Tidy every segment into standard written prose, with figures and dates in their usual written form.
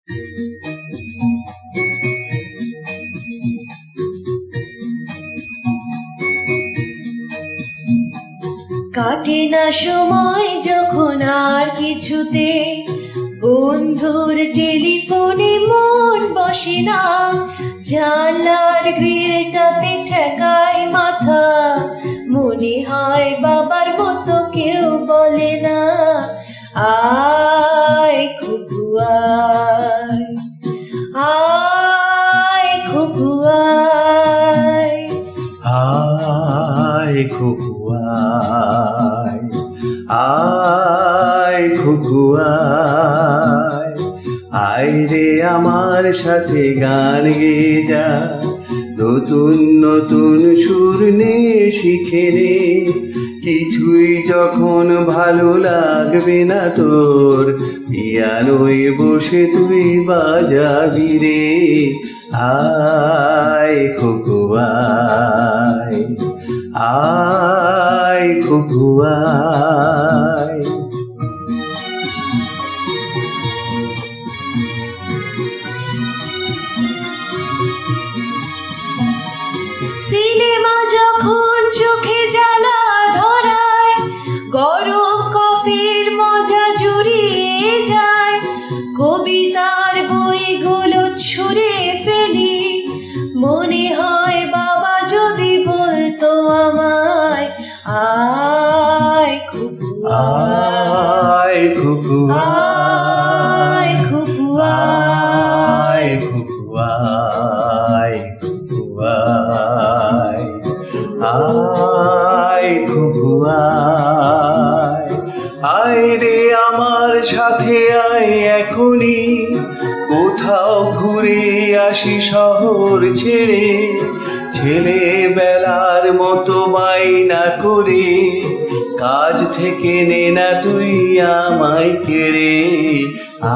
কাটে না সময় যখন আর কিছুতে, বন্ধুর টেলিফোনে মন বসে না, জানলার গ্রিলটাতে ঠেকায় মাথা, মনে হয় বাবার মতো কেউ বলে না, আয় খুকু আয়, আয় খুকু আয়, আয় খুকু আয়, আয় খুকু আয়, আয় রে আমার সাথে গান গেয়ে যা, নতুন নতুন সুর নে শিখে নে, কিছুই যখন ভালো লাগবে না তোর, পিয়ানোয় বসে তুই বাজাবি রে, আয় খুকু আয়, আয় খুকু আয়। সিনেমা যখন চোখে জ্বালা ধরায়, গরম কফির মজা জুড়িয়ে যায়, কবিতার বইগুলো ছুঁড়ে ফেলি, মনে হয় বাবা যদি বলতো আমায়, আয় খুকু আয় খুকু আয়, খুকু আয় খুকু আয়, খুকু আয়, আয় খুকু আয়, আয় রে আমার সাথে আয় এখনই, কোথাও ঘুরে আসি শহর ছেড়ে, ছেলেবেলার মতো বাইনা করে, কাজ থেকে নে না তুই আমায় কেড়ে,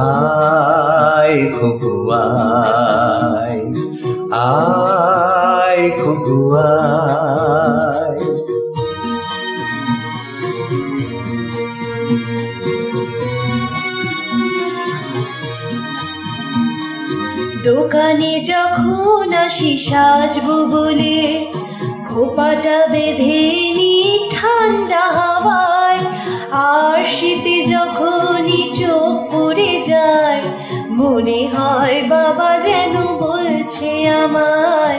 আয় খুকু আয়, আয় খুকু আয়। দোকানে যখন আসি সাজবো বলে, খোপাটা বেঁধে নি ঠান্ডা হাওয়ায়, আর শীতে যখনই চোখ পড়ে যায়, মনে হয় বাবা যেন বলছে আমায়,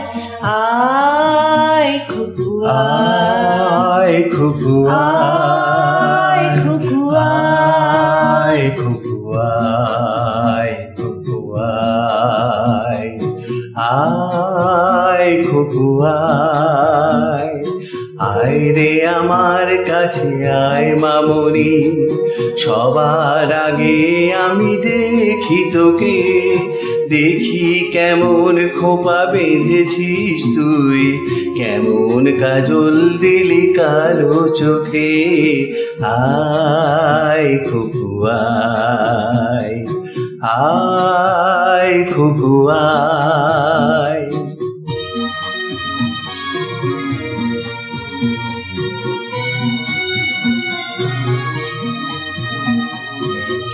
আয় খুকু আয় খুকু আয়, খুকু আয়, খুকু আয়, খুকু আয়, আয় খুকু আয়, আয় রে আমার কাছে আয় মামনি, সবার আগে আমি দেখি তোকে, দেখি কেমন খোপা বেঁধেছিস তুই, কেমন কাজল দিলি কালো চোখে, আয় খুকু আয়, আয় খুকু আয়।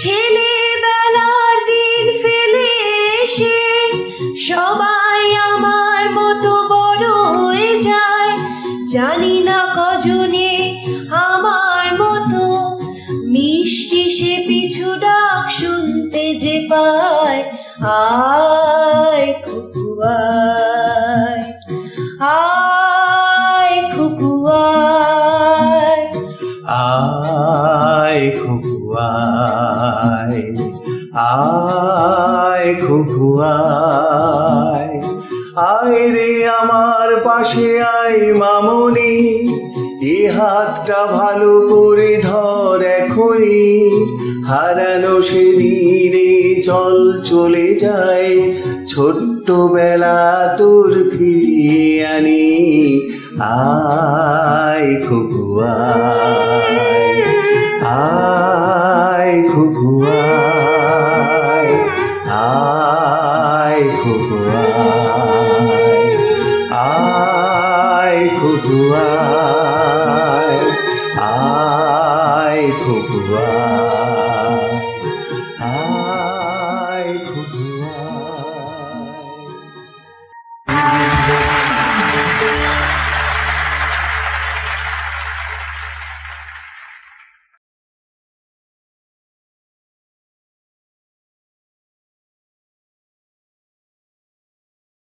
ছেলেবেলার দিন ফেলে এসে সবাই আমার মতো বড় হয়ে যায়, জানি না কজনে আমার মতো মিষ্টি সে পিছু ডাক শুনতে যে পায়, আয় খুকু আয়, আয় খুকু আয়, আয় খুকু আয়, আয় খুকু আয়, আয় রে আমার পাশে আয় মামনি, এ হাতটা ভালো করে ধর এখনই, হারানো সেদিনে চল চলে যায়, ছোট্টবেলা তোর ফিরিয়ে আনি, আয় খুকু আয়, আয় খুকু আয়, আয় খুকু আয়, আয় খুকু আয়, আয় খুকু আয়, আয় খুকু দুয়ার।